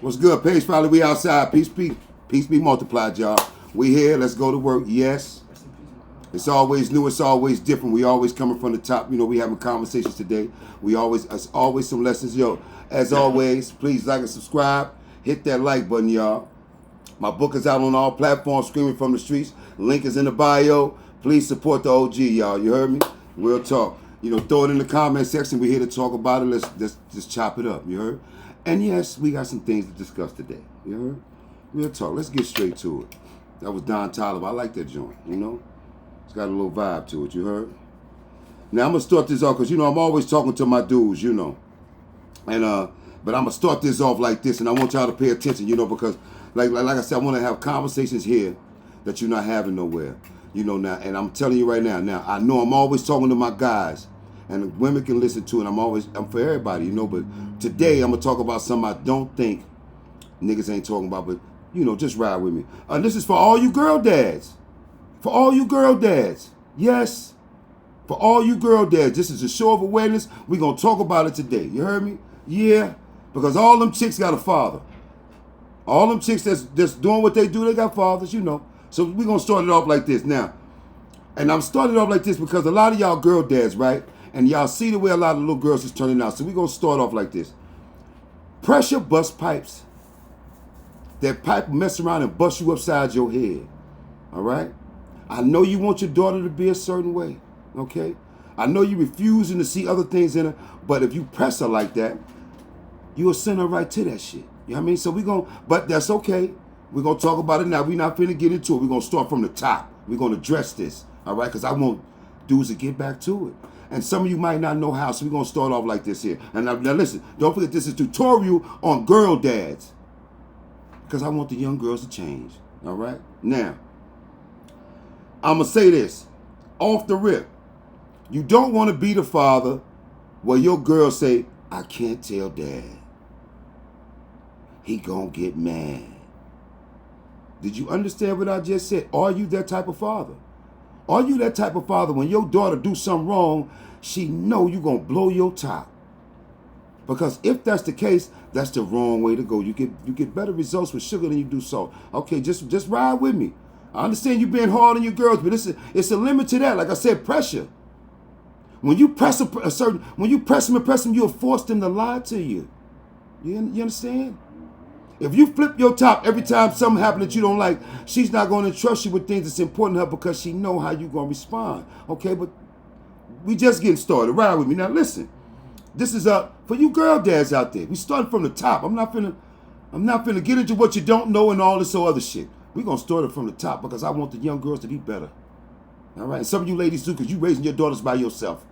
What's good? Page5Lit, we outside. Peace be multiplied, y'all. We here. Let's go to work. Yes. It's always new. It's always different. We always coming from the top. You know, we having conversations today. It's always some lessons. Yo, as always, please like and subscribe. Hit that like button, y'all. My book is out on all platforms, Screaming from the Streets. Link is in the bio. Please support the OG, y'all. You heard me? Real talk. You know, throw it in the comment section. We're here to talk about it. Let's just chop it up. You heard? And yes, we got some things to discuss today. You heard? Real talk. Let's get straight to it. That was Don Toliver. I like that joint, you know? It's got a little vibe to it, you heard? Now, I'm going to start this off because, you know, I'm always talking to my dudes, you know. And, but I'm going to start this off like this, and I want y'all to pay attention, you know, because, like I said, I want to have conversations here that you're not having nowhere, you know, now. And I'm telling you right now, I know I'm always talking to my guys, and women can listen to it. I'm for everybody, you know, but today I'm going to talk about something I don't think niggas ain't talking about, but, you know, just ride with me. This is for all you girl dads. For all you girl dads. Yes. For all you girl dads. This is a show of awareness. We're going to talk about it today. You heard me? Yeah. Because all them chicks got a father. All them chicks that's doing what they do, they got fathers, you know. So we're going to start it off like this now. And I'm starting it off like this because a lot of y'all girl dads, right? And y'all see the way a lot of little girls is turning out. So we're going to start off like this. Pressure bust pipes. That pipe will mess around and bust you upside your head. All right? I know you want your daughter to be a certain way. Okay? I know you're refusing to see other things in her. But if you press her like that, you'll send her right to that shit. You know what I mean? So but that's okay. We're going to talk about it now. We're not finna get into it. We're going to start from the top. We're going to address this. All right? Because I want dudes to get back to it. And some of you might not know how, so we're going to start off like this here. And now listen, don't forget this is a tutorial on girl dads. Because I want the young girls to change. All right? Now, I'm going to say this. Off the rip. You don't want to be the father where your girl say, I can't tell dad. He going to get mad. Did you understand what I just said? Are you that type of father? Are you that type of father when your daughter do something wrong, she know you going to blow your top? Because if that's the case, that's the wrong way to go. You get better results with sugar than you do salt. Okay, just ride with me. I understand you being hard on your girls, but it's a limit to that. Like I said, pressure. When you press when you press them, you'll force them to lie to you. You understand? If you flip your top every time something happens that you don't like, she's not going to trust you with things that's important to her because she know how you're going to respond. Okay, but we just getting started. Ride with me. Now listen, this is for you girl dads out there. We starting from the top. I'm not finna get into what you don't know and all this other shit. We're going to start it from the top because I want the young girls to be better. All right? And some of you ladies do because you raising your daughters by yourself.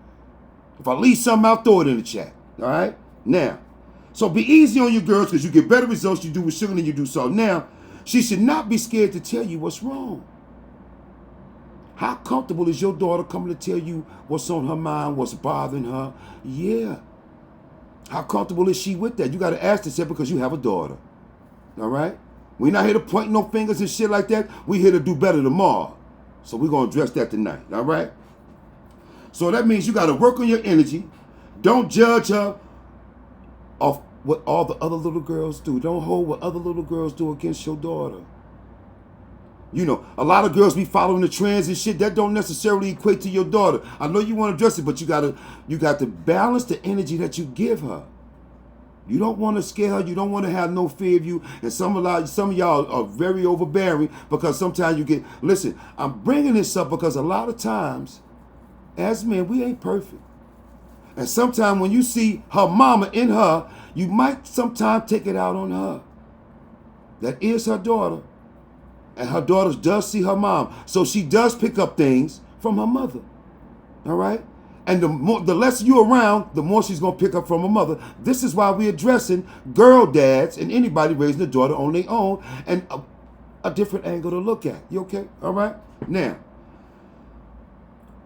If I leave something out, throw it in the chat. All right? Now, so be easy on your girls because you get better results you do with sugar than you do salt. Now, she should not be scared to tell you what's wrong. How comfortable is your daughter coming to tell you what's on her mind, what's bothering her? Yeah. How comfortable is she with that? You got to ask this because you have a daughter. All right? We're not here to point no fingers and shit like that. We're here to do better tomorrow. So we're going to address that tonight. All right? So that means you got to work on your energy. Don't judge her off what all the other little girls do. Don't hold what other little girls do against your daughter. You know, a lot of girls be following the trends and shit. That don't necessarily equate to your daughter. I know you want to address it, but you got to balance the energy that you give her. You don't want to scare her. You don't want to have no fear of you. And some of y'all are very overbearing because sometimes you get, listen, I'm bringing this up because a lot of times, as men, we ain't perfect. And sometimes when you see her mama in her, you might sometimes take it out on her. That is her daughter. And her daughter does see her mom. So she does pick up things from her mother. All right? And the less you're around, the more she's going to pick up from her mother. This is why we're addressing girl dads and anybody raising a daughter on their own and a different angle to look at. You okay? All right? Now,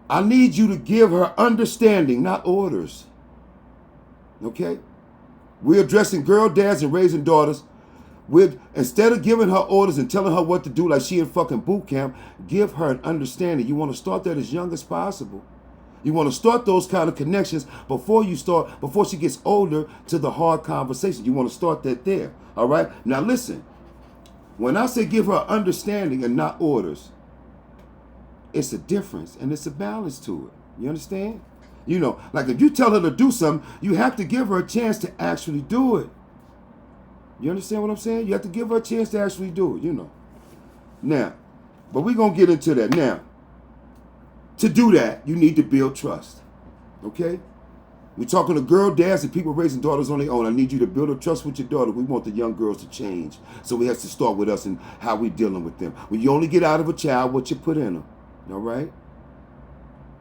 I need you to give her understanding, not orders. Okay? We're addressing girl dads and raising daughters. Instead of giving her orders and telling her what to do like she in fucking boot camp, give her an understanding. You want to start that as young as possible. You want to start those kind of connections before she gets older to the hard conversation. You want to start that there. All right? Now listen. When I say give her understanding and not orders, it's a difference and it's a balance to it. You understand? You know, like if you tell her to do something, you have to give her a chance to actually do it. You understand what I'm saying? You have to give her a chance to actually do it, you know. Now, but we're going to get into that. Now, to do that, you need to build trust. Okay? We're talking to girl dads and people raising daughters on their own. I need you to build a trust with your daughter. We want the young girls to change. So we have to start with us and how we're dealing with them. When you only get out of a child what you put in them. All right?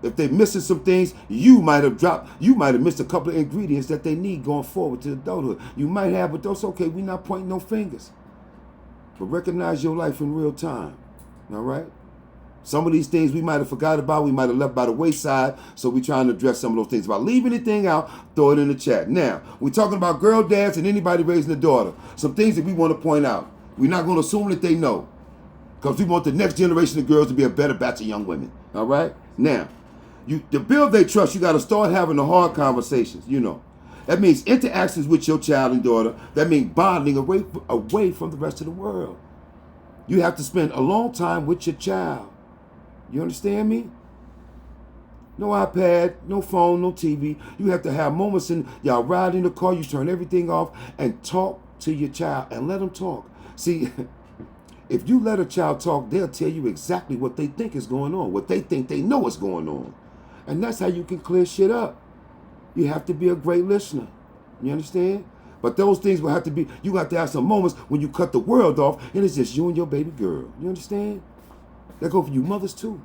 If they're missing some things, you might have missed a couple of ingredients that they need going forward to adulthood. You might have, but that's okay. We're not pointing no fingers. But recognize your life in real time. All right? Some of these things we might have forgot about, we might have left by the wayside, so we're trying to address some of those things. If I leave anything out, throw it in the chat. Now, we're talking about girl dads and anybody raising a daughter. Some things that we want to point out. We're not going to assume that they know, because we want the next generation of girls to be a better batch of young women. All right? Now, to build their trust, you got to start having the hard conversations, you know. That means interactions with your child and daughter. That means bonding away from the rest of the world. You have to spend a long time with your child. You understand me? No iPad, no phone, no TV. You have to have moments in y'all ride in the car, you turn everything off and talk to your child and let them talk. See, if you let a child talk, they'll tell you exactly what they think is going on, what they think they know is going on. And that's how you can clear shit up. You have to be a great listener. You understand? But those things will have to be, you got to have some moments when you cut the world off and it's just you and your baby girl. You understand? That go for you mothers too.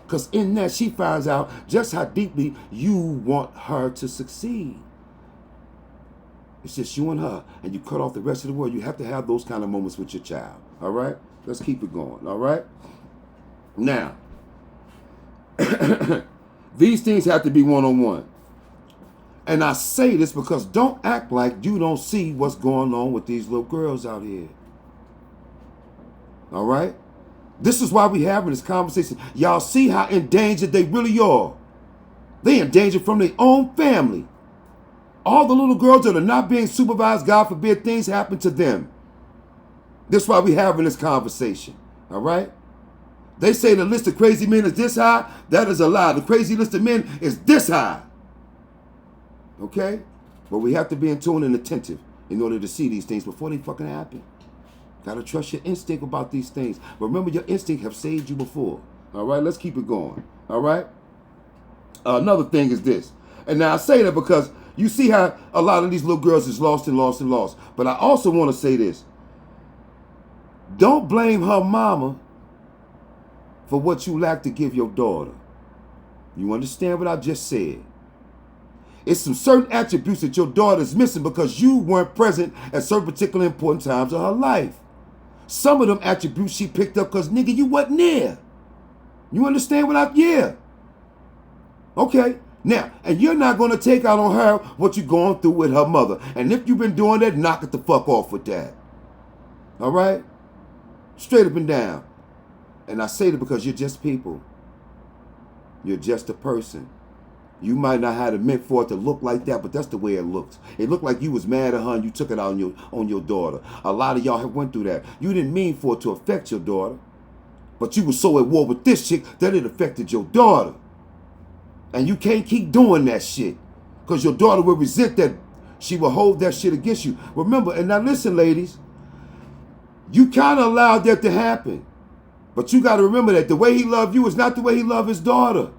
Because in that, she finds out just how deeply you want her to succeed. It's just you and her, and you cut off the rest of the world. You have to have those kind of moments with your child. All right? Let's keep it going. All right? Now, these things have to be one-on-one. And I say this because don't act like you don't see what's going on with these little girls out here. All right? This is why we having this conversation. Y'all see how endangered they really are. They endangered from their own family. All the little girls that are not being supervised, God forbid, things happen to them. This is why we having this conversation. All right? They say the list of crazy men is this high. That is a lie. The crazy list of men is this high. Okay? But we have to be in tune and attentive in order to see these things before they fucking happen. Gotta trust your instinct about these things. Remember, your instinct have saved you before. All right? Let's keep it going. All right? Another thing is this. And now I say that because you see how a lot of these little girls is lost and lost and lost. But I also want to say this. Don't blame her mama for what you lack to give your daughter. You understand what I just said? It's some certain attributes that your daughter is missing because you weren't present at certain particular important times of her life. Some of them attributes she picked up because, nigga, you wasn't there. You understand what yeah. Okay. Now, and you're not going to take out on her what you're going through with her mother. And if you've been doing that, knock it the fuck off with that. All right? Straight up and down. And I say that because you're just people. You're just a person. You might not have it meant for it to look like that, but that's the way it looked. It looked like you was mad at her and you took it out on your daughter. A lot of y'all have went through that. You didn't mean for it to affect your daughter, but you were so at war with this chick that it affected your daughter. And you can't keep doing that shit because your daughter will resent that. She will hold that shit against you. Remember, and now listen, ladies, you kind of allowed that to happen, but you got to remember that the way he loved you is not the way he loved his daughter.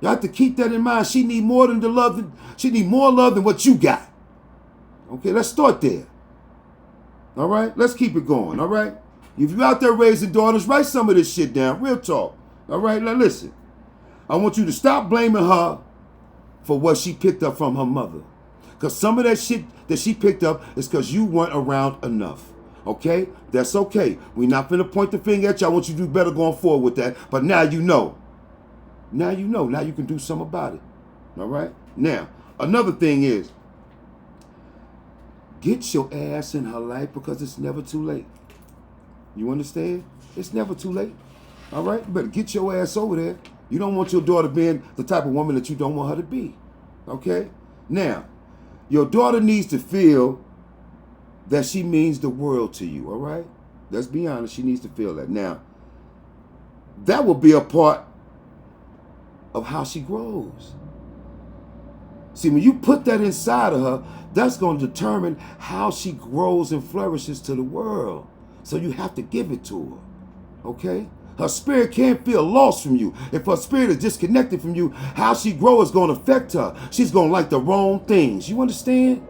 You have to keep that in mind. She need more than the love. She need more love than what you got. Okay, let's start there. All right, let's keep it going. All right, if you're out there raising daughters, write some of this shit down. Real talk. All right, now listen. I want you to stop blaming her for what she picked up from her mother, because some of that shit that she picked up is because you weren't around enough. Okay, that's okay. We're not gonna point the finger at you. I want you to do better going forward with that. But now you know. Now you know. Now you can do something about it. All right? Now, another thing is, get your ass in her life because it's never too late. You understand? It's never too late. All right? You better get your ass over there. You don't want your daughter being the type of woman that you don't want her to be. Okay? Now, your daughter needs to feel that she means the world to you, all right? Let's be honest, she needs to feel that. Now, that will be a part of how she grows. See, when you put that inside of her, that's going to determine how she grows and flourishes to the world. So you have to give it to her, okay? Her spirit can't feel lost from you. If her spirit is disconnected from you, how she grows is going to affect her. She's going to like the wrong things. You understand?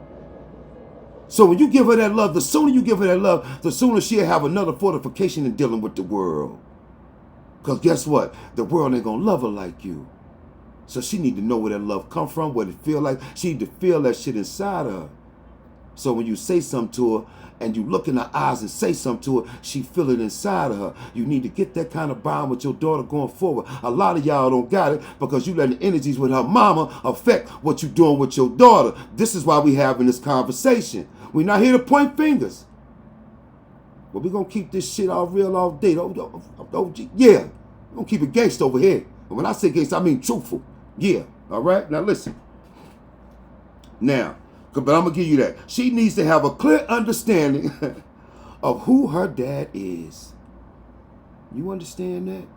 So when you give her that love, the sooner you give her that love, the sooner she'll have another fortification in dealing with the world. Because guess what? The world ain't going to love her like you. So she need to know where that love come from, what it feel like. She need to feel that shit inside of her. So when you say something to her and you look in her eyes and say something to her, she feel it inside of her. You need to get that kind of bond with your daughter going forward. A lot of y'all don't got it because you letting the energies with her mama affect what you doing with your daughter. This is why we having this conversation. We're not here to point fingers. But we're going to keep this shit all real all day. Yeah, we're going to keep it gangsta over here. And when I say gangsta, I mean truthful. Yeah, all right? Now listen. Now, but I'm going to give you that. She needs to have a clear understanding of who her dad is. You understand that?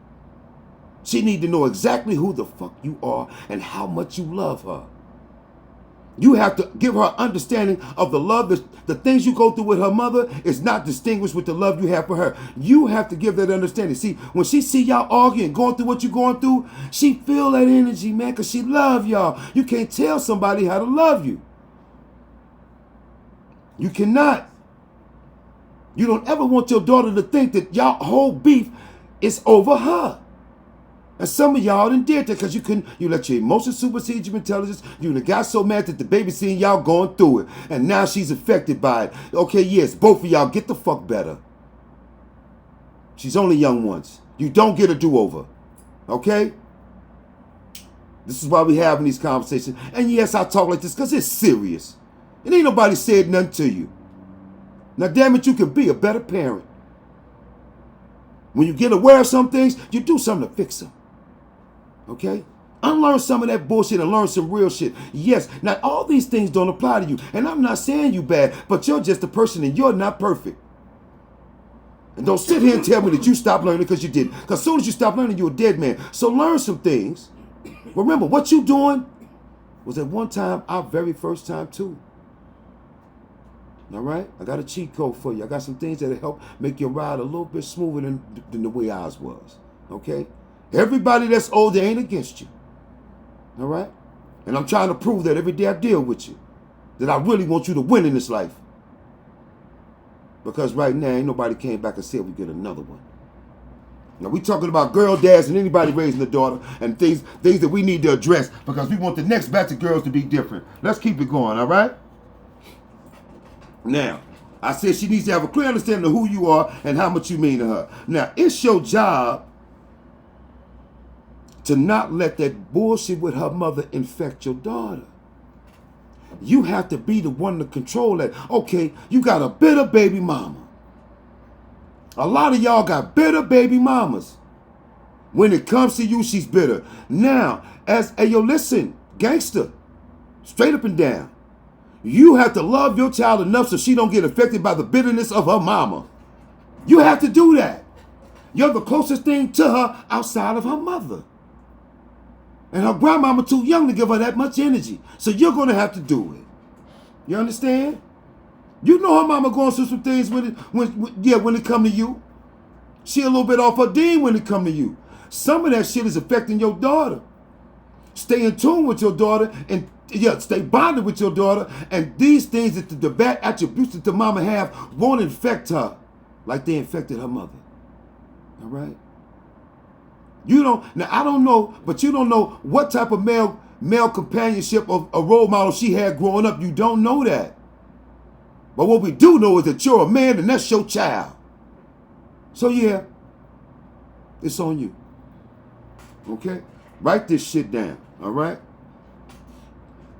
She need to know exactly who the fuck you are and how much you love her. You have to give her understanding of the love, the things you go through with her mother is not distinguished with the love you have for her. You have to give that understanding. See, when she see y'all arguing, going through what you're going through, she feel that energy, man, because she love y'all. You can't tell somebody how to love you. You cannot. You don't ever want your daughter to think that y'all whole beef is over her. And some of y'all done did that because you let your emotions supersede your intelligence. You done got so mad that the baby seen y'all going through it. And now she's affected by it. Okay, yes, both of y'all get the fuck better. She's only young once. You don't get a do-over. Okay? This is why we having these conversations. And yes, I talk like this because it's serious. And ain't nobody said nothing to you. Now, damn it, you can be a better parent. When you get aware of some things, you do something to fix them. Okay? Unlearn some of that bullshit and learn some real shit. Yes, not all these things don't apply to you. And I'm not saying you bad, but you're just a person and you're not perfect. And don't sit here and tell me that you stopped learning because you didn't. Because as soon as you stop learning, you're a dead man. So learn some things. Remember, what you doing was at one time our very first time too. All right? I got a cheat code for you. I got some things that'll help make your ride a little bit smoother than the way ours was. Okay? Everybody that's older ain't against you. All right? And I'm trying to prove that every day I deal with you. That I really want you to win in this life. Because right now, ain't nobody came back and said we get another one. Now, we talking about girl dads and anybody raising a daughter and things that we need to address because we want the next batch of girls to be different. Let's keep it going, all right? Now, I said she needs to have a clear understanding of who you are and how much you mean to her. Now, it's your job to not let that bullshit with her mother infect your daughter. You have to be the one to control that. Okay, you got a bitter baby mama. A lot of y'all got bitter baby mamas. When it comes to you, she's bitter. Now, hey, yo, listen, gangster, straight up and down. You have to love your child enough so she don't get affected by the bitterness of her mama. You have to do that. You're the closest thing to her outside of her mother. And her grandmama too young to give her that much energy. So you're going to have to do it. You understand? You know her mama going through some things when it come to you. She a little bit off her dean when it come to you. Some of that shit is affecting your daughter. Stay in tune with your daughter and stay bonded with your daughter. And these things that the bad attributes that the mama have won't infect her like they infected her mother. All right? You don't, now I don't know, but you don't know what type of male companionship of a role model she had growing up. You don't know that. But what we do know is that you're a man and that's your child. So yeah, it's on you. Okay? Write this shit down, all right?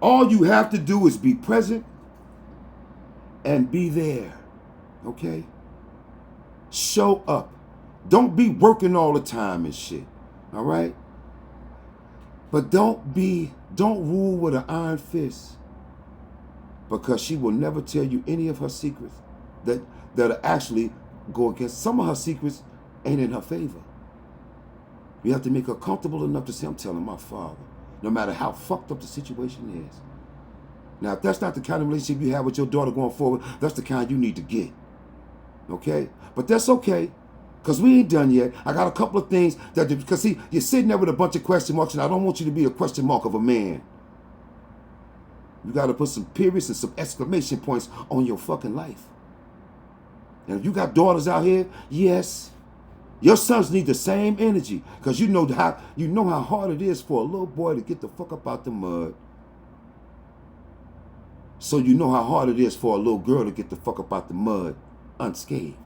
All you have to do is be present and be there, okay? Show up. Don't be working all the time and shit, all right? But don't rule with an iron fist because she will never tell you any of her secrets that that'll actually go against some of her secrets ain't in her favor. You have to make her comfortable enough to say, I'm telling my father, no matter how fucked up the situation is. Now, if that's not the kind of relationship you have with your daughter going forward, that's the kind you need to get. Okay? But that's okay, because we ain't done yet. I got a couple of things that, because see, you're sitting there with a bunch of question marks, and I don't want you to be a question mark of a man. You got to put some periods and some exclamation points on your fucking life. And if you got daughters out here, yes, your sons need the same energy, because you know how hard it is for a little boy to get the fuck up out the mud. So you know how hard it is for a little girl to get the fuck up out the mud unscathed.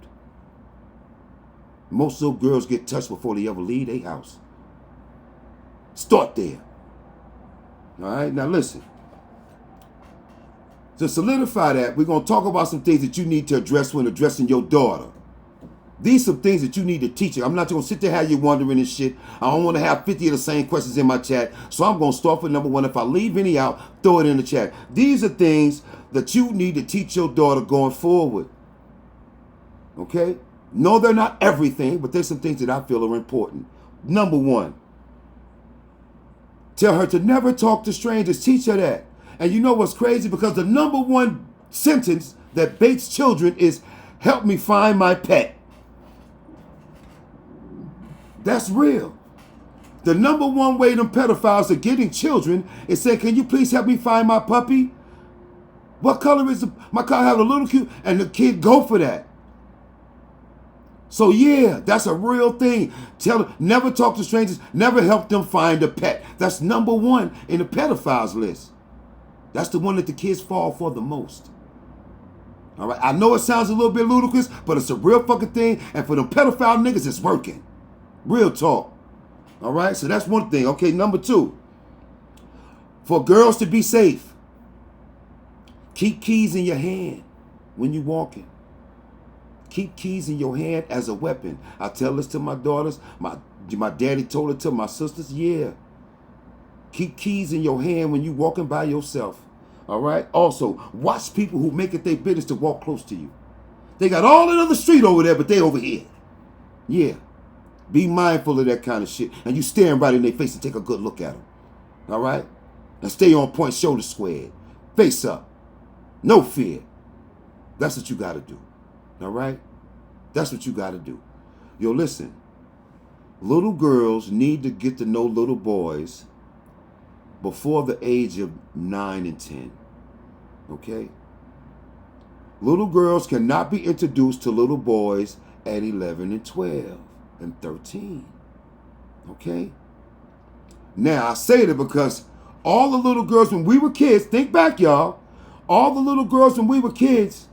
Most little girls get touched before they ever leave their house. Start there. All right, now listen. To solidify that, we're going to talk about some things that you need to address when addressing your daughter. These are some things that you need to teach her. I'm not going to sit there and have you wondering and shit. I don't want to have 50 of the same questions in my chat. So I'm going to start with number one. If I leave any out, throw it in the chat. These are things that you need to teach your daughter going forward. Okay? No, they're not everything, but there's some things that I feel are important. Number one, tell her to never talk to strangers. Teach her that. And you know what's crazy? Because the number one sentence that baits children is, help me find my pet. That's real. The number one way them pedophiles are getting children is saying, can you please help me find my puppy? What color is my car? Have a little cute, and the kid go for that. So yeah, that's a real thing. Tell them, never talk to strangers, never help them find a pet. That's number one in the pedophiles list. That's the one that the kids fall for the most. All right, I know it sounds a little bit ludicrous, but it's a real fucking thing, and for the pedophile niggas, it's working. Real talk. All right, so that's one thing. Okay, number two, for girls to be safe, keep keys in your hand when you're walking. Keep keys in your hand as a weapon. I tell this to my daughters. My daddy told it to my sisters. Yeah. Keep keys in your hand when you're walking by yourself. All right? Also, watch people who make it their business to walk close to you. They got all another street over there, but they over here. Yeah. Be mindful of that kind of shit. And you staring right in their face and take a good look at them. All right? And stay on point, shoulder squared. Face up. No fear. That's what you got to do. All right? That's what you got to do. Yo, listen. Little girls need to get to know little boys before the age of 9 and 10. Okay? Little girls cannot be introduced to little boys at 11 and 12 and 13. Okay? Now, I say that because all the little girls when we were kids, think back, y'all, all the little girls when we were kids,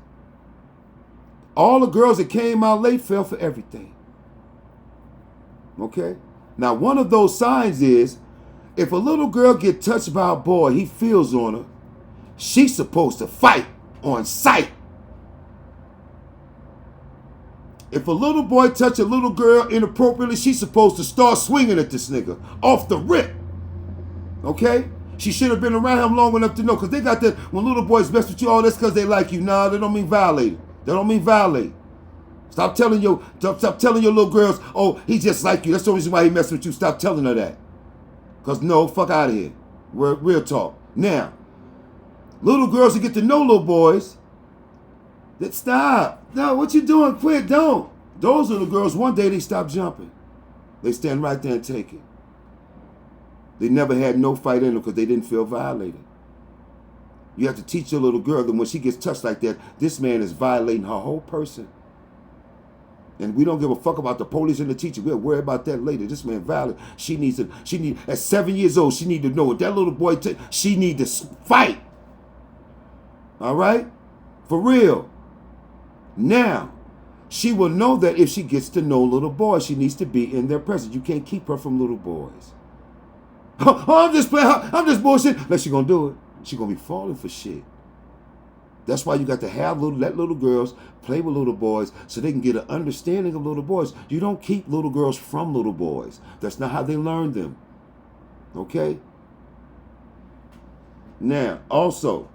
all the girls that came out late fell for everything. Okay? Now, one of those signs is, if a little girl get touched by a boy, he feels on her, she's supposed to fight on sight. If a little boy touch a little girl inappropriately, she's supposed to start swinging at this nigga off the rip. Okay? She should have been around him long enough to know, because they got that, when little boys mess with you, oh, that's because they like you. Nah, they don't mean violate. They don't mean violate. Stop telling your little girls, oh, he just like you. That's the reason why he messing with you. Stop telling her that. Because no, fuck out of here. Real talk. Now, little girls who get to know little boys, that stop. No, what you doing? Quit. Don't. Those little girls, one day they stop jumping. They stand right there and take it. They never had no fight in them because they didn't feel violated. You have to teach your little girl that when she gets touched like that, this man is violating her whole person. And we don't give a fuck about the police and the teacher. We'll worry about that later. This man violent. At 7 years old, she need to know what that little boy, she need to fight. All right? For real. Now, she will know that if she gets to know little boys, she needs to be in their presence. You can't keep her from little boys. Oh, I'm just playing. I'm just bullshit. Unless she's going to do it. She's going to be falling for shit. That's why you got to let little girls play with little boys so they can get an understanding of little boys. You don't keep little girls from little boys. That's not how they learn them. Okay? Now, also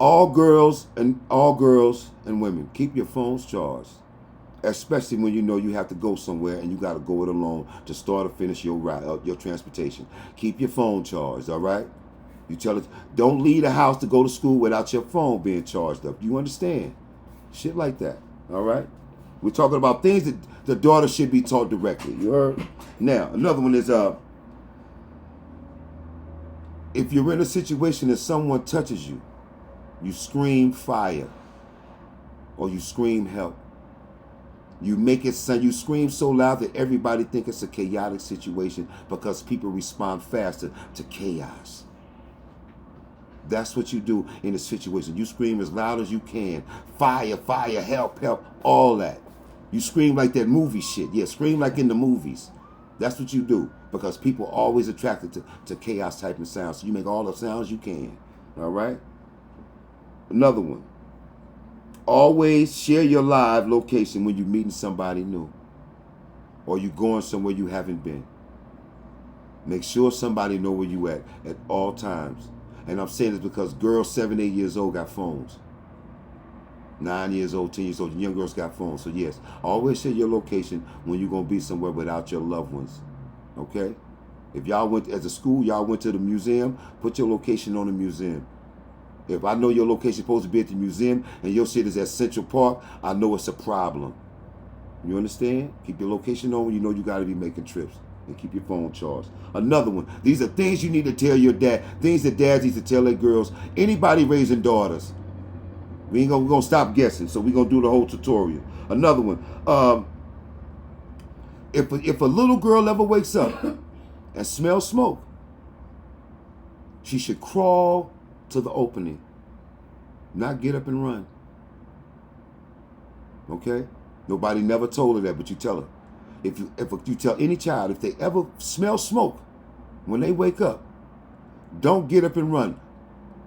All girls and women, keep your phones charged. Especially when you know you have to go somewhere and you got to go it alone to start or finish your ride, your transportation. Keep your phone charged, all right? You tell it, don't leave the house to go to school without your phone being charged up. You understand? Shit like that, all right? We're talking about things that the daughter should be taught directly. You heard? Now, another one is if you're in a situation that someone touches you, you scream fire or you scream help. You make it sound, you scream so loud that everybody think it's a chaotic situation because people respond faster to chaos. That's what you do in a situation. You scream as loud as you can. Fire, fire, help, help, all that. You scream like that movie shit. Yeah, scream like in the movies. That's what you do because people are always attracted to chaos type of sounds. So you make all the sounds you can. All right? Another one. Always share your live location when you're meeting somebody new or you're going somewhere you haven't been. Make sure somebody know where you at all times. And I'm saying this because girls 7, 8 years old got phones. 9 years old, 10 years old, young girls got phones. So yes, always share your location when you're going to be somewhere without your loved ones. Okay? If y'all went as a school, y'all went to the museum, put your location on the museum. If I know your location is supposed to be at the museum and your shit is at Central Park, I know it's a problem. You understand? Keep your location on when you know you got to be making trips. And keep your phone charged. Another one. These are things you need to tell your dad. Things that dads need to tell their girls. Anybody raising daughters. We're gonna stop guessing. So we're going to do the whole tutorial. Another one. If a little girl ever wakes up and smells smoke, she should crawl to the opening, not get up and run. Okay? Nobody never told her that, but you tell her. If you tell any child, if they ever smell smoke when they wake up, don't get up and run.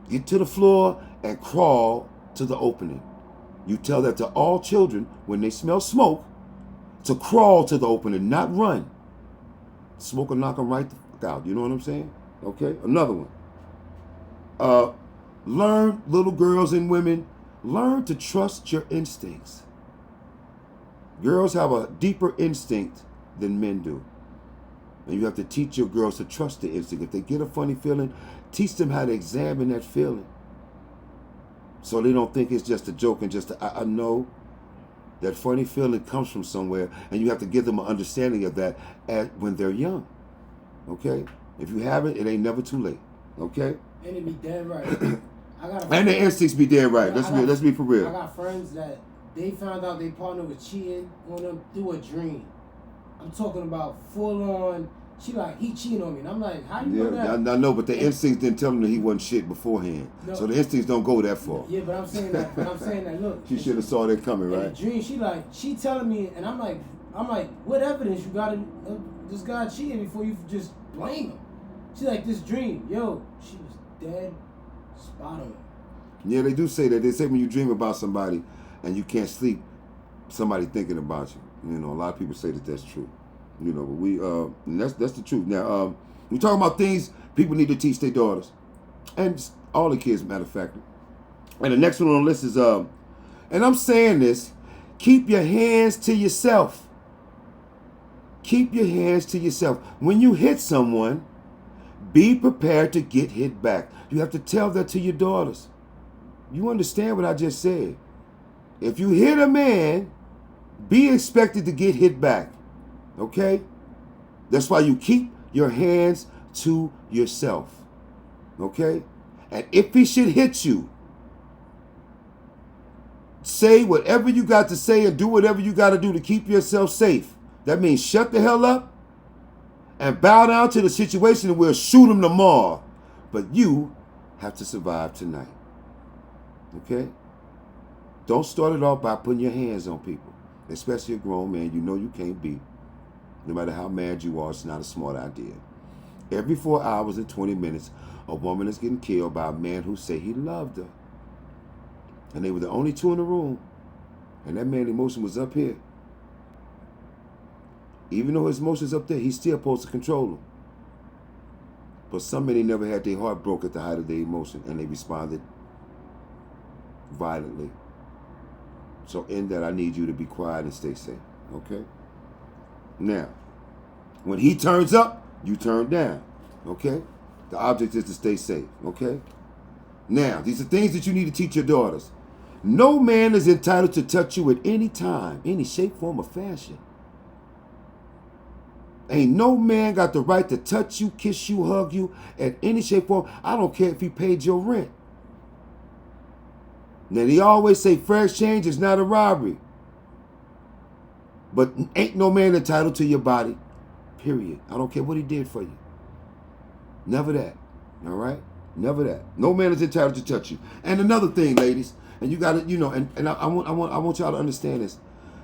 Get to the floor and crawl to the opening. You tell that to all children when they smell smoke to crawl to the opening, not run. Smoke will knock them right the fuck out. You know what I'm saying? Okay? Another one. Learn, little girls and women, learn to trust your instincts. Girls have a deeper instinct than men do. And you have to teach your girls to trust the instinct. If they get a funny feeling, teach them how to examine that feeling. So they don't think it's just a joke and just I know that funny feeling comes from somewhere, and you have to give them an understanding of that when they're young. Okay? If you haven't, it ain't never too late. Okay? And it be dead right. And the instincts be dead right. Let's be for real. I got friends that they found out their partner was cheating on them through a dream. I'm talking about full on. She like, he cheating on me. And I'm like, how you know that? I know, but the instincts didn't tell him that he wasn't shit beforehand. No. So the instincts don't go that far. Yeah, but I'm saying that, look. She should have saw that coming, right? In the dream, she telling me, and I'm like, what evidence you got this guy cheating before you just blame him? She like, this dream, yo, she was dead spot on. Yeah, they do say that. They say when you dream about somebody and you can't sleep, somebody thinking about you. You know, a lot of people say that that's true. You know, but that's the truth. Now, we're talking about things people need to teach their daughters. And all the kids, matter of fact. And the next one on the list is, and I'm saying this, keep your hands to yourself. Keep your hands to yourself. When you hit someone, be prepared to get hit back. You have to tell that to your daughters. You understand what I just said? If you hit a man, be expected to get hit back. Okay? That's why you keep your hands to yourself. Okay? And if he should hit you, say whatever you got to say and do whatever you got to do to keep yourself safe. That means shut the hell up and bow down to the situation and we'll shoot him tomorrow. But you have to survive tonight. Okay? Don't start it off by putting your hands on people. Especially a grown man you know you can't beat. No matter how mad you are, it's not a smart idea. Every 4 hours and 20 minutes, a woman is getting killed by a man who said he loved her. And they were the only two in the room. And that man's emotion was up here. Even though his emotion's up there, he's still supposed to control them. But some men, they never had their heart broke at the height of their emotion, and they responded violently. So in that, I need you to be quiet and stay safe. Okay? Now, when he turns up, you turn down. Okay? The object is to stay safe. Okay? Now, these are things that you need to teach your daughters. No man is entitled to touch you at any time, any shape, form, or fashion. Ain't no man got the right to touch you, kiss you, hug you at any shape, form. I don't care if he paid your rent. Now, they always say fair exchange is not a robbery. But ain't no man entitled to your body, period. I don't care what he did for you. Never that. All right? Never that. No man is entitled to touch you. And another thing, ladies, and you got to, and I want y'all to understand this.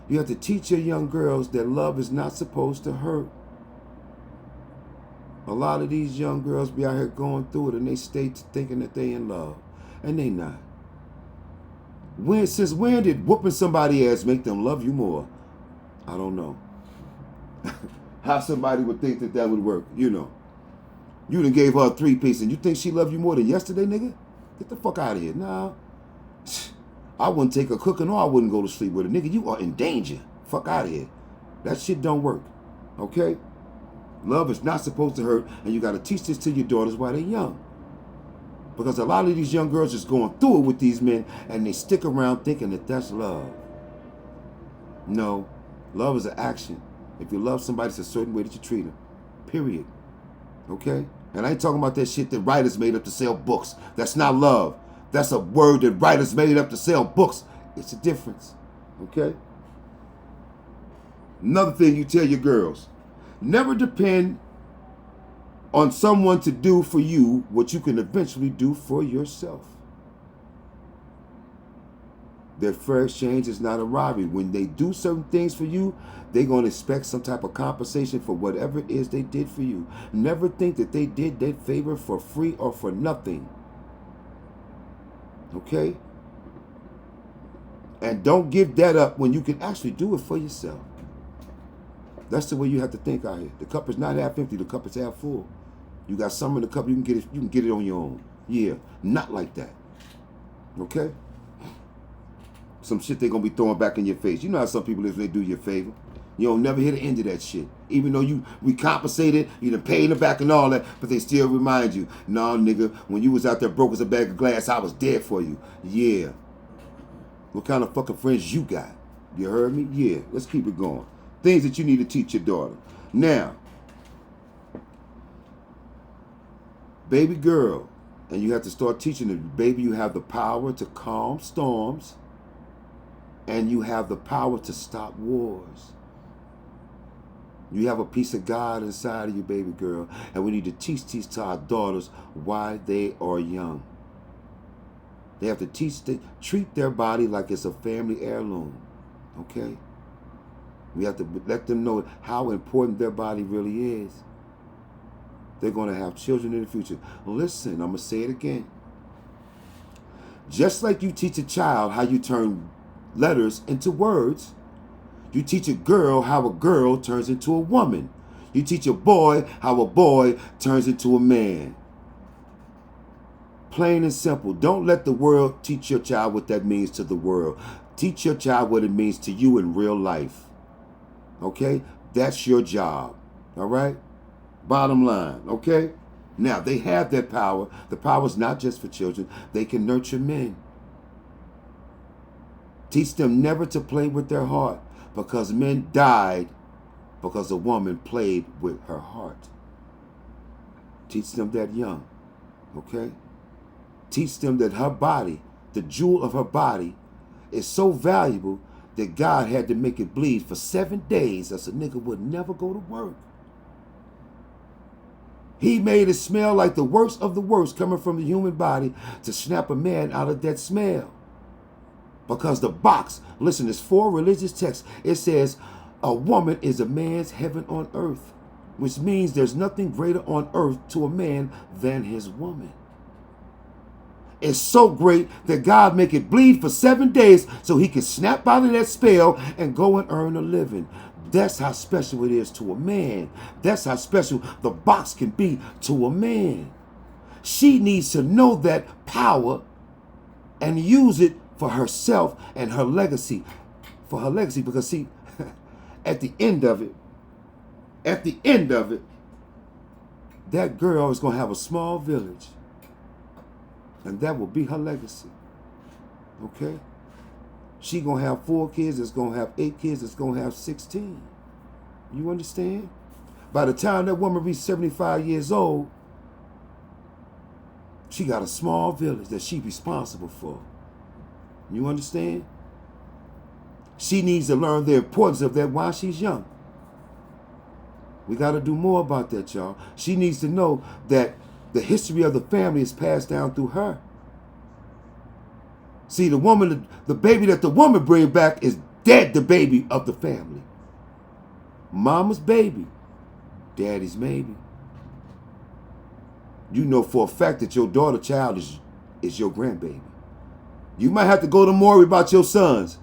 You have to teach your young girls that love is not supposed to hurt. A lot of these young girls be out here going through it and they stay thinking that they in love. And they not. Since when did whooping somebody ass make them love you more? I don't know. How somebody would think that would work, You done gave her a 3-piece and you think she loved you more than yesterday, nigga? Get the fuck out of here. Nah. I wouldn't take her cooking or I wouldn't go to sleep with her. Nigga, you are in danger. Fuck out of here. That shit don't work. Okay? Love is not supposed to hurt, and you got to teach this to your daughters while they're young. Because a lot of these young girls is going through it with these men, and they stick around thinking that that's love. No. Love is an action. If you love somebody, it's a certain way that you treat them. Period. Okay? And I ain't talking about that shit that writers made up to sell books. That's not love. That's a word that writers made up to sell books. It's a difference. Okay? Another thing you tell your girls. Never depend on someone to do for you what you can eventually do for yourself. Their fair exchange is not a robbery. When they do certain things for you, they're going to expect some type of compensation for whatever it is they did for you. Never think that they did that favor for free or for nothing. Okay? And don't give that up when you can actually do it for yourself. That's the way you have to think out here. The cup is not half empty, the cup is half full. You got some in the cup, you can get it on your own. Yeah, not like that. Okay? Some shit they gonna be throwing back in your face. You know how some people is when they do you a favor. You don't never hear the end of that shit. Even though we compensated, you done paid them back and all that, but they still remind you, nah, nigga, when you was out there broke as a bag of glass, I was dead for you. Yeah. What kind of fucking friends you got? You heard me? Yeah. Let's keep it going. Things that you need to teach your daughter. Now, baby girl, and you have to start teaching them, baby, you have the power to calm storms, and you have the power to stop wars. You have a piece of God inside of you, baby girl, and we need to teach these to our daughters while they are young. They have to treat their body like it's a family heirloom, okay? We have to let them know how important their body really is. They're going to have children in the future. Listen, I'm going to say it again. Just like you teach a child how you turn letters into words, you teach a girl how a girl turns into a woman. You teach a boy how a boy turns into a man. Plain and simple. Don't let the world teach your child what that means to the world. Teach your child what it means to you in real life. Okay? That's your job. All right? Bottom line. Okay? Now, they have that power. The power is not just for children. They can nurture men. Teach them never to play with their heart, because men died because a woman played with her heart. Teach them that young. Okay? Teach them that her body, the jewel of her body, is so valuable that God had to make it bleed for 7 days, else a nigga would never go to work. He made it smell like the worst of the worst coming from the human body to snap a man out of that smell. Because the box, listen, there's 4 religious texts. It says, a woman is a man's heaven on earth, which means there's nothing greater on earth to a man than his woman. It's so great that God make it bleed for 7 days so he can snap out of that spell and go and earn a living. That's how special it is to a man. That's how special the box can be to a man. She needs to know that power and use it for herself and her legacy. For her legacy, because see, at the end of it, that girl is going to have a small village. And that will be her legacy. Okay? She going to have 4 kids, it's going to have 8 kids, it's going to have 16. You understand? By the time that woman reaches 75 years old, she got a small village that she's responsible for. You understand? She needs to learn the importance of that while she's young. We got to do more about that, y'all. She needs to know that the history of the family is passed down through her. See, the woman, the baby that the woman brings back is dead, the baby of the family. Mama's baby, daddy's maybe. You know for a fact that your daughter child is your grandbaby. You might have to go to Maury about your sons.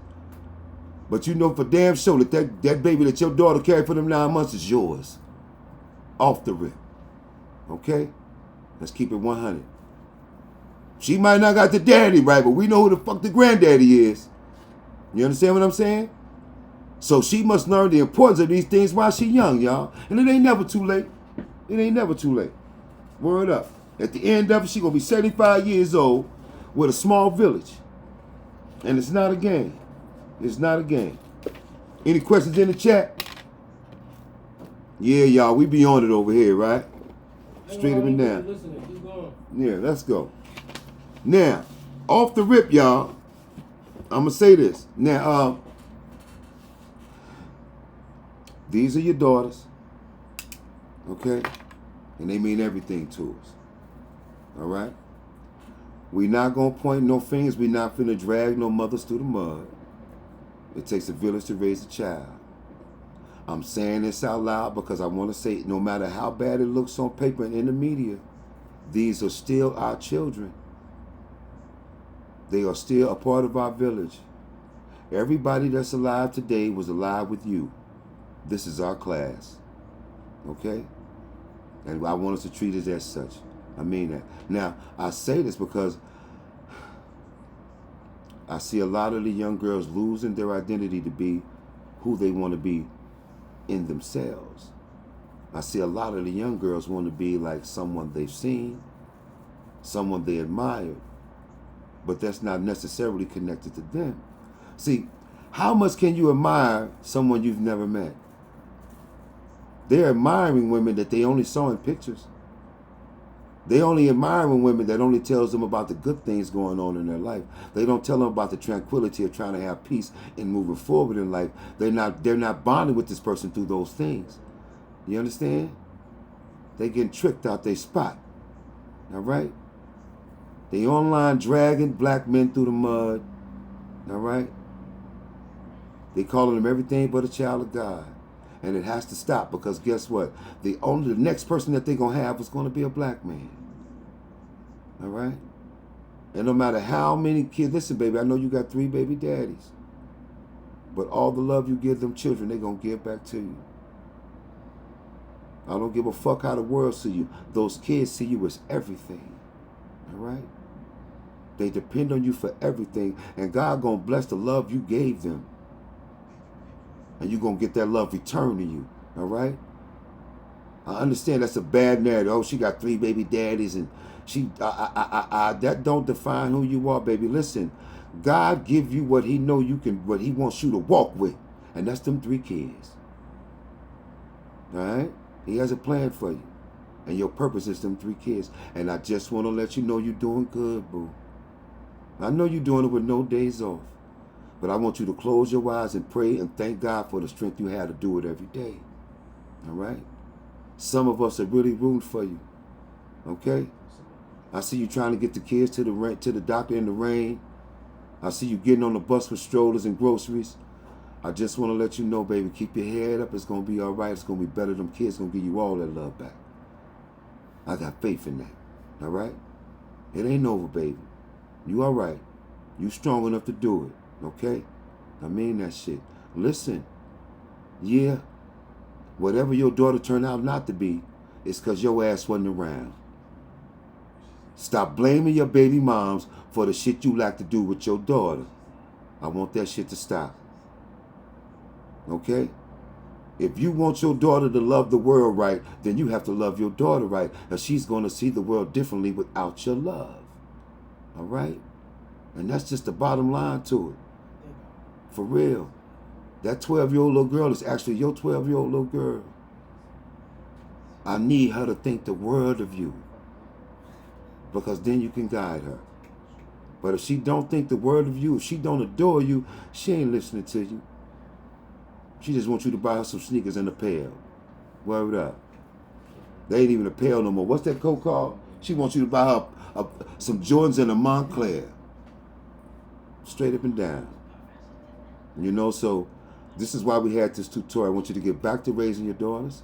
But you know for damn sure that baby that your daughter carried for them 9 months is yours. Off the rip. Okay? Let's keep it 100. She might not got the daddy right, but we know who the fuck the granddaddy is. You understand what I'm saying? So she must learn the importance of these things while she young, y'all. And it ain't never too late. It ain't never too late. Word up. At the end of it, she gonna be 75 years old with a small village. And it's not a game. It's not a game. Any questions in the chat? Yeah, y'all, we be on it over here, right? Straight up and down. Keep going. Yeah, let's go. Now, off the rip, y'all, I'm going to say this. Now, these are your daughters, okay? And they mean everything to us, all right? We not going to point no fingers. We not finna drag no mothers through the mud. It takes a village to raise a child. I'm saying this out loud because I want to say no matter how bad it looks on paper and in the media, these are still our children. They are still a part of our village. Everybody that's alive today was alive with you. This is our class. Okay? And I want us to treat it as such. I mean that. Now, I say this because I see a lot of the young girls losing their identity to be who they want to be in themselves. I see a lot of the young girls want to be like someone they've seen, someone they admire, but that's not necessarily connected to them. See, how much can you admire someone you've never met? They're admiring women that they only saw in pictures. They only admiring women that only tells them about the good things going on in their life. They don't tell them about the tranquility of trying to have peace and moving forward in life. They're not bonding with this person through those things. You understand? They getting tricked out their spot. All right? They online dragging black men through the mud. All right? They calling them everything but a child of God. And it has to stop because guess what? The next person that they're going to have is going to be a black man. All right? And no matter how many kids, listen, baby, I know you got 3 baby daddies. But all the love you give them children, they're going to give back to you. I don't give a fuck how the world see you. Those kids see you as everything. All right? They depend on you for everything. And God going to bless the love you gave them. And you're going to get that love returned to you. All right? I understand that's a bad narrative. Oh, she got 3 baby daddies and that don't define who you are, baby. Listen, God give you what he know you can, what he wants you to walk with. And that's them 3 kids. All right? He has a plan for you. And your purpose is them 3 kids. And I just want to let you know you're doing good, boo. I know you're doing it with no days off. But I want you to close your eyes and pray and thank God for the strength you have to do it every day. All right? Some of us are really rooting for you. Okay? I see you trying to get the kids to the doctor in the rain. I see you getting on the bus with strollers and groceries. I just want to let you know, baby, keep your head up. It's going to be all right. It's going to be better. Them kids going to give you all that love back. I got faith in that. All right? It ain't over, baby. You all right. You strong enough to do it. Okay? I mean that shit. Listen. Yeah. Whatever your daughter turned out not to be, it's because your ass wasn't around. Stop blaming your baby moms for the shit you like to do with your daughter. I want that shit to stop. Okay? If you want your daughter to love the world right, then you have to love your daughter right. Or she's going to see the world differently without your love. All right? And that's just the bottom line to it. For real. That 12-year-old little girl is actually your 12-year-old little girl. I need her to think the world of you. Because then you can guide her. But if she don't think the world of you, if she don't adore you, she ain't listening to you. She just wants you to buy her some sneakers and a pail. Word up. They ain't even a pail no more. What's that coat called? She wants you to buy her some Jordans and a Montclair. Straight up and down. You know, so this is why we had this tutorial. I want you to get back to raising your daughters.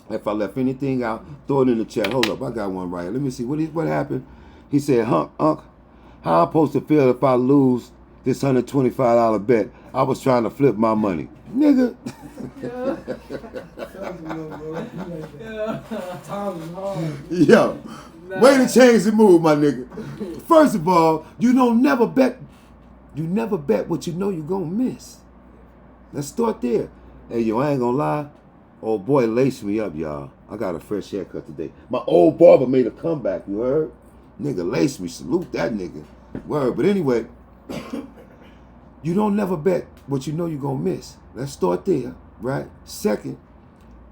If I left anything out, throw it in the chat. Hold up, I got one right here. Let me see. What happened? He said, Unc, how I'm supposed to feel if I lose this $125 bet? I was trying to flip my money. Nigga. Yo, way to change the mood, my nigga. First of all, you never bet what you know you're gonna miss. Let's start there. Hey, yo, I ain't gonna lie. Old boy laced me up, y'all. I got a fresh haircut today. My old barber made a comeback, you heard? Nigga laced me. Salute that nigga. Word. But anyway, you don't never bet what you know you're gonna miss. Let's start there, right? Second,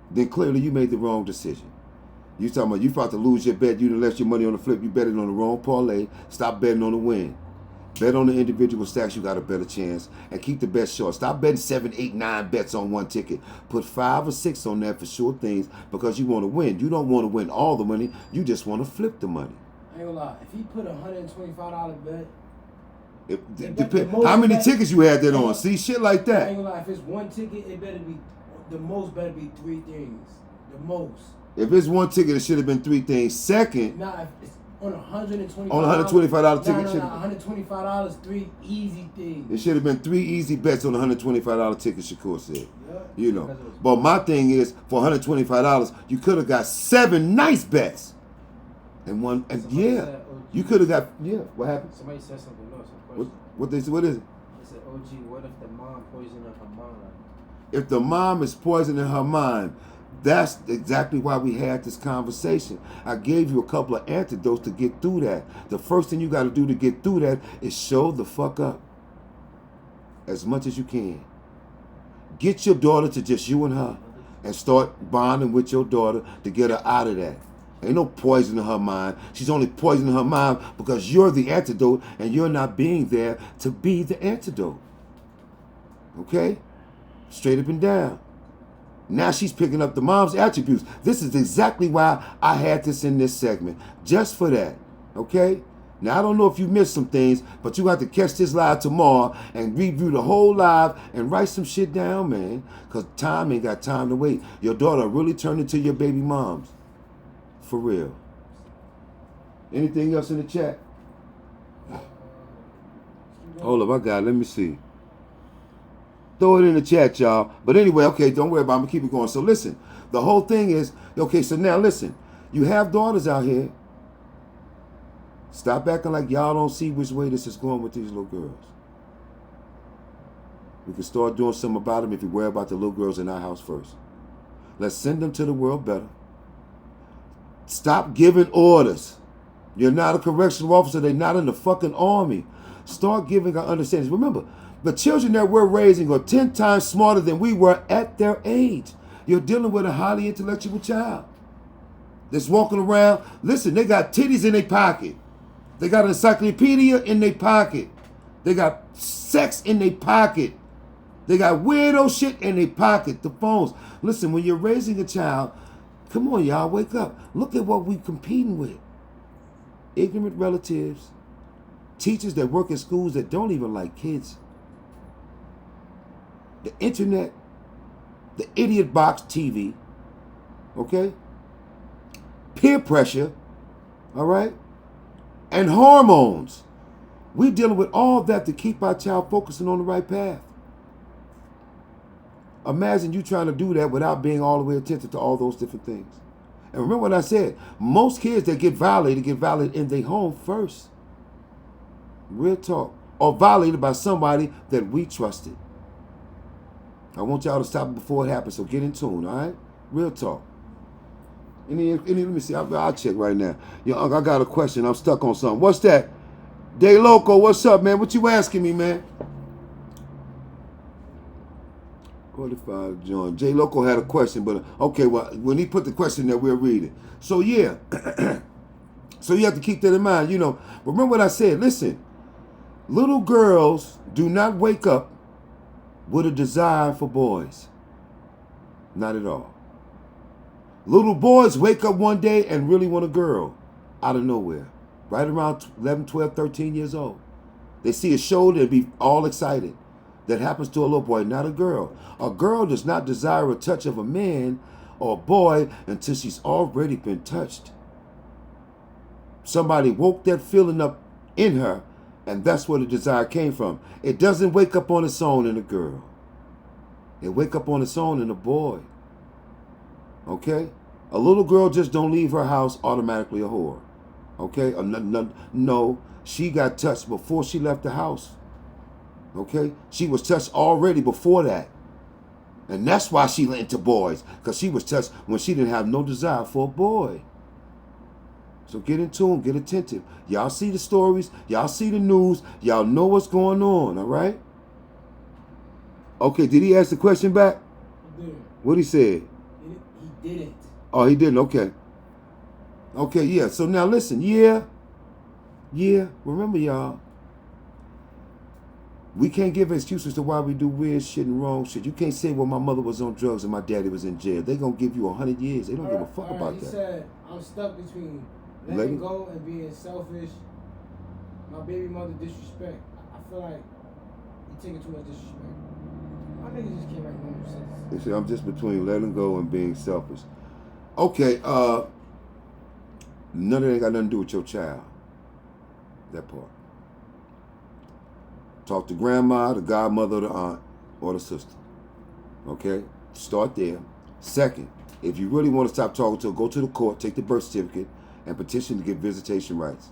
then clearly you made the wrong decision. You talking about you about to lose your bet, you done left your money on the flip, you betted on the wrong parlay. Stop betting on the win. Bet on the individual stacks, you got a better chance. And keep the bets short. Stop betting 7, 8, 9 bets on one ticket. Put 5 or 6 on there for sure things because you want to win. You don't want to win all the money. You just want to flip the money. I ain't gonna lie. If he put a $125 bet, how many tickets you had that on? See, shit like that. I ain't gonna lie. If it's one ticket, it better be, the most better be 3 things. The most. If it's one ticket, it should have been 3 things. Second. Nah, if it's on $125. On a $125 ticket. $125, 3 easy things. It should have been 3 easy bets on a $125 ticket, Shakur said. Yeah. You know. But my thing is, for $125, you could have got 7 nice bets. And one, and Somebody yeah. said, You could have got, what happened? Somebody said something else. What is it? They said, OG, what if the mom poisoned her mind? If the mom is poisoning her mind, that's exactly why we had this conversation. I gave you a couple of antidotes to get through that. The first thing you got to do to get through that is show the fuck up as much as you can. Get your daughter to just you and her and start bonding with your daughter to get her out of that. Ain't no poison in her mind. She's only poisoning her mind because you're the antidote and you're not being there to be the antidote. Okay? Straight up and down. Now she's picking up the mom's attributes. This is exactly why I had this in this segment. Just for that. Okay? Now, I don't know if you missed some things, but you have to catch this live tomorrow and review the whole live and write some shit down, man. Because time ain't got time to wait. Your daughter really turned into your baby moms. For real. Anything else in the chat? Hold up, I got it. Let me see. Throw it in the chat, y'all. But anyway, okay, don't worry about it. I'm going to keep it going. So listen, the whole thing is, okay, so now listen. You have daughters out here. Stop acting like y'all don't see which way this is going with these little girls. We can start doing something about them if we worry about the little girls in our house first. Let's send them to the world better. Stop giving orders. You're not a correctional officer. They're not in the fucking army. Start giving our understanding. Remember, the children that we're raising are 10 times smarter than we were at their age. You're dealing with a highly intellectual child that's walking around. Listen, they got titties in their pocket. They got an encyclopedia in their pocket. They got sex in their pocket. They got weirdo shit in their pocket. The phones. Listen, when you're raising a child, come on, y'all, wake up. Look at what we're competing with. Ignorant relatives, teachers that work in schools that don't even like kids, the internet, the idiot box TV, okay? Peer pressure, all right? And hormones. We're dealing with all that to keep our child focusing on the right path. Imagine you trying to do that without being all the way attentive to all those different things. And remember what I said, most kids that get violated in their home first. Real talk. or violated by somebody that we trusted. I want y'all to stop it before it happens, so get in tune, all right? Real talk. Let me see. I'll check right now. Yo, Unc, I got a question. I'm stuck on something. What's that? Day Loco, what's up, man? What you asking me, man? 45 John. J Loco had a question, but okay, well, when he put the question there, we'll read it. So, yeah. So you have to keep that in mind, you know. Remember what I said. Listen, little girls do not wake up with a desire for boys. Not at all. Little boys wake up one day and really want a girl out of nowhere. Right around 11, 12, 13 years old. They see a shoulder and be all excited. That happens to a little boy, not a girl. A girl does not desire a touch of a man or a boy until she's already been touched. Somebody woke that feeling up in her, and that's where the desire came from. It doesn't wake up on its own in a girl. It wake up on its own in a boy. Okay? A little girl just don't leave her house automatically a whore. Okay? No, she got touched before she left the house. Okay? She was touched already before that. And that's why she went into boys. Because she was touched when she didn't have no desire for a boy. So get in tune, get attentive. Y'all see the stories, y'all see the news, y'all know what's going on, all right? Okay, did he ask the question back? He did. What he said? He didn't. Oh, he didn't, okay. Okay, yeah, so now listen, yeah, remember y'all, we can't give excuses to why we do weird shit and wrong shit. You can't say, well, my mother was on drugs and my daddy was in jail. They gonna give you 100 years. They don't give a fuck about he that. He said, I'm stuck between letting go and being selfish. My baby mother disrespect. I feel like you're taking too much disrespect. My niggas just can't write no sense. They say, I'm just between letting go and being selfish. Okay, none of that got nothing to do with your child. That part. Talk to grandma, the godmother, the aunt, or the sister. Okay? Start there. Second, if you really want to stop talking to her, go to the court, take the birth certificate, and petition to get visitation rights.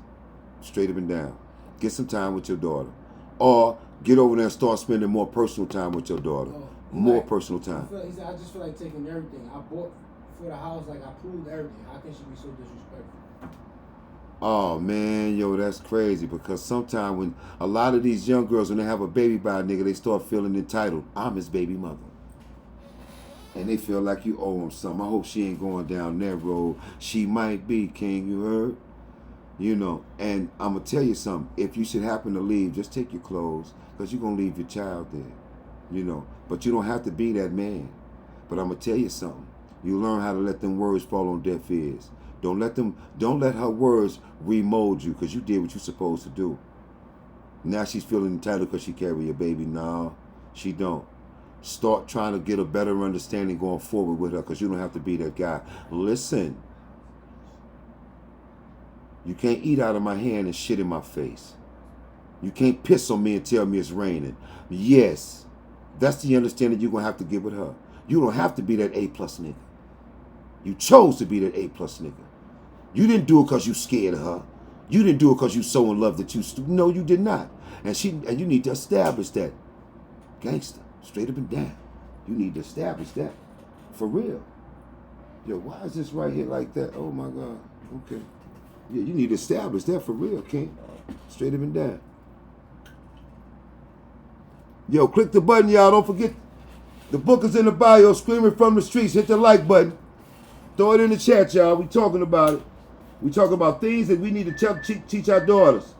Straight up and down. Get some time with your daughter. Or get over there and start spending more personal time with your daughter. More personal time. He said, I just feel like taking everything. I bought for the house, like I proved everything. How can she be so disrespectful? Oh man, yo, that's crazy, because sometimes when a lot of these young girls, when they have a baby by a nigga, they start feeling entitled. I'm his baby mother. And they feel like you owe them something. I hope she ain't going down that road. She might be, King, you heard? You know, and I'm going to tell you something. If you should happen to leave, just take your clothes, because you're going to leave your child there. You know, but you don't have to be that man. But I'm going to tell you something. You learn how to let them words fall on deaf ears. Don't let her words remold you, because you did what you're supposed to do. Now she's feeling entitled because she carry a baby. No, she don't. Start trying to get a better understanding going forward with her, because you don't have to be that guy. Listen, you can't eat out of my hand and shit in my face. You can't piss on me and tell me it's raining. Yes, that's the understanding you're going to have to give with her. You don't have to be that A+ nigga. You chose to be that A+ nigga. You didn't do it because you scared of her. You didn't do it because you so in love that you... No, you did not. And you need to establish that. Gangster. Straight up and down. You need to establish that. For real. Yo, why is this right here like that? Oh, my God. Okay. Yeah, you need to establish that for real, King. Straight up and down. Yo, click the button, y'all. Don't forget, the book is in the bio. Screaming from the Streets. Hit the like button. Throw it in the chat, y'all. We talking about it. We talking about things that we need to teach our daughters.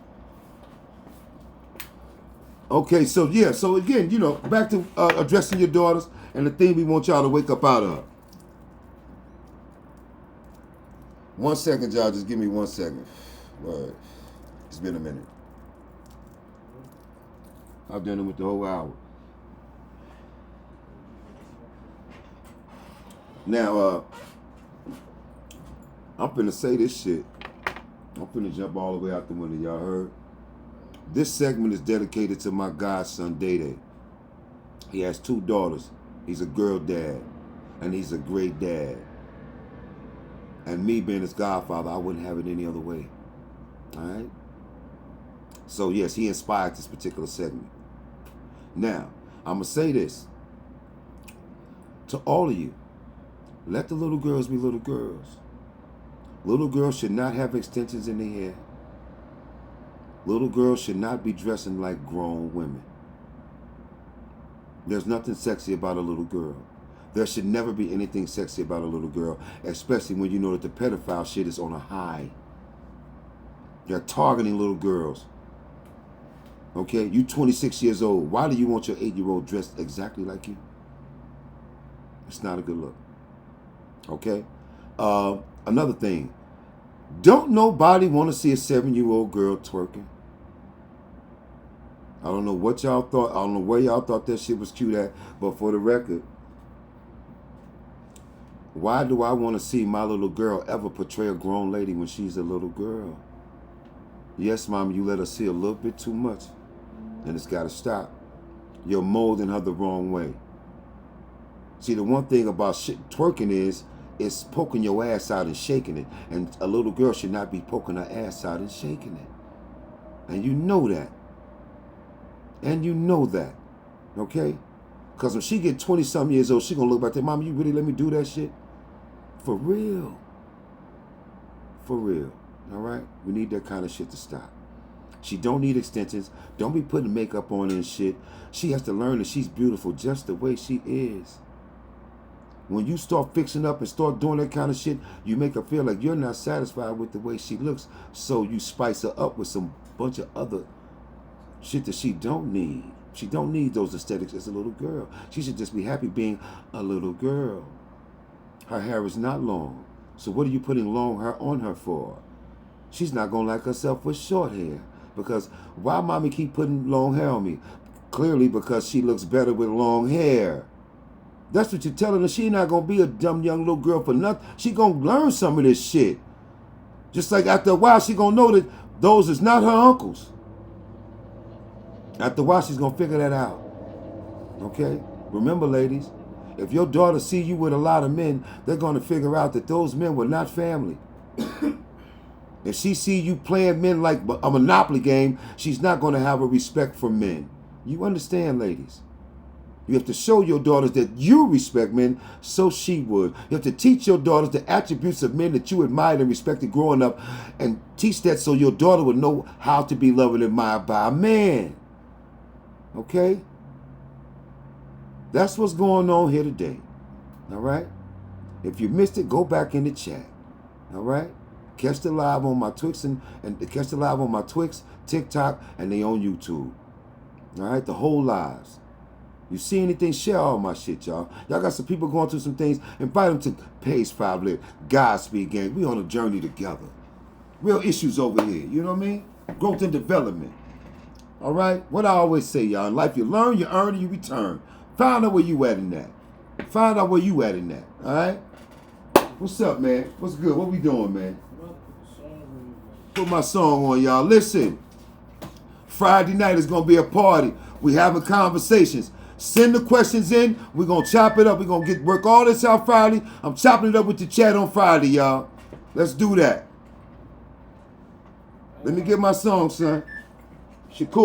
Okay, so yeah, so again, you know, back to addressing your daughters and the thing we want y'all to wake up out of. 1 second, y'all. Just give me 1 second. Word. It's been a minute. I've done it with the whole hour. Now, I'm finna say this shit. I'm finna jump all the way out the window. Y'all heard? This segment is dedicated to my godson, Day. He has 2 daughters. He's a girl dad. And he's a great dad. And me being his godfather, I wouldn't have it any other way. All right? So yes, he inspired this particular segment. Now, I'm going to say this to all of you. Let the little girls be little girls. Little girls should not have extensions in their hair. Little girls should not be dressing like grown women. There's nothing sexy about a little girl. There should never be anything sexy about a little girl, especially when you know that the pedophile shit is on a high. They're targeting little girls. Okay, you 26 years old. Why do you want your 8-year-old dressed exactly like you? It's not a good look. Okay? Another thing. Don't nobody want to see a 7-year-old girl twerking? I don't know what y'all thought. I don't know where y'all thought that shit was cute at. But for the record, why do I want to see my little girl ever portray a grown lady when she's a little girl? Yes, mom, you let her see a little bit too much. And it's got to stop. You're molding her the wrong way. See, the one thing about twerking is it's poking your ass out and shaking it. And a little girl should not be poking her ass out and shaking it. And you know that. And you know that. Okay? Because when she get 20-something years old, she going to look back there, Mama, you really let me do that shit? For real. For real. All right? We need that kind of shit to stop. She don't need extensions. Don't be putting makeup on and shit. She has to learn that she's beautiful just the way she is. When you start fixing up and start doing that kind of shit, you make her feel like you're not satisfied with the way she looks. So you spice her up with some bunch of other shit that she don't need. She don't need those aesthetics as a little girl. She should just be happy being a little girl. Her hair is not long. So what are you putting long hair on her for? She's not going to like herself with short hair. Because why mommy keep putting long hair on me? Clearly because she looks better with long hair. That's what you're telling her. She not going to be a dumb young little girl for nothing. She going to learn some of this shit. Just like after a while, she going to know that those is not her uncles. After a while, she's going to figure that out. Okay? Remember, ladies, if your daughter see you with a lot of men, they're going to figure out that those men were not family. If she see you playing men like a Monopoly game, she's not going to have a respect for men. You understand, ladies? You have to show your daughters that you respect men, so she would. You have to teach your daughters the attributes of men that you admired and respected growing up, and teach that so your daughter would know how to be loved and admired by a man. Okay? That's what's going on here today. All right? If you missed it, go back in the chat. All right? Catch the live on my Twix and catch the live on my Twix, TikTok, and they on YouTube. All right? The whole lives. You see anything, share all my shit, y'all. Y'all got some people going through some things, invite them to Page5Lit, Godspeed Gang. We on a journey together. Real issues over here, you know what I mean? Growth and development. All right? What I always say, y'all, in life, you learn, you earn, and you return. Find out where you at in that. Find out where you at in that, all right? What's up, man? What's good? What we doing, man? Put my song on, y'all. Listen, Friday night is going to be a party. We having conversations. Send the questions in. We're going to chop it up. We're going to work all this out Friday. I'm chopping it up with the chat on Friday, y'all. Let's do that. Let me get my song, son. Shakur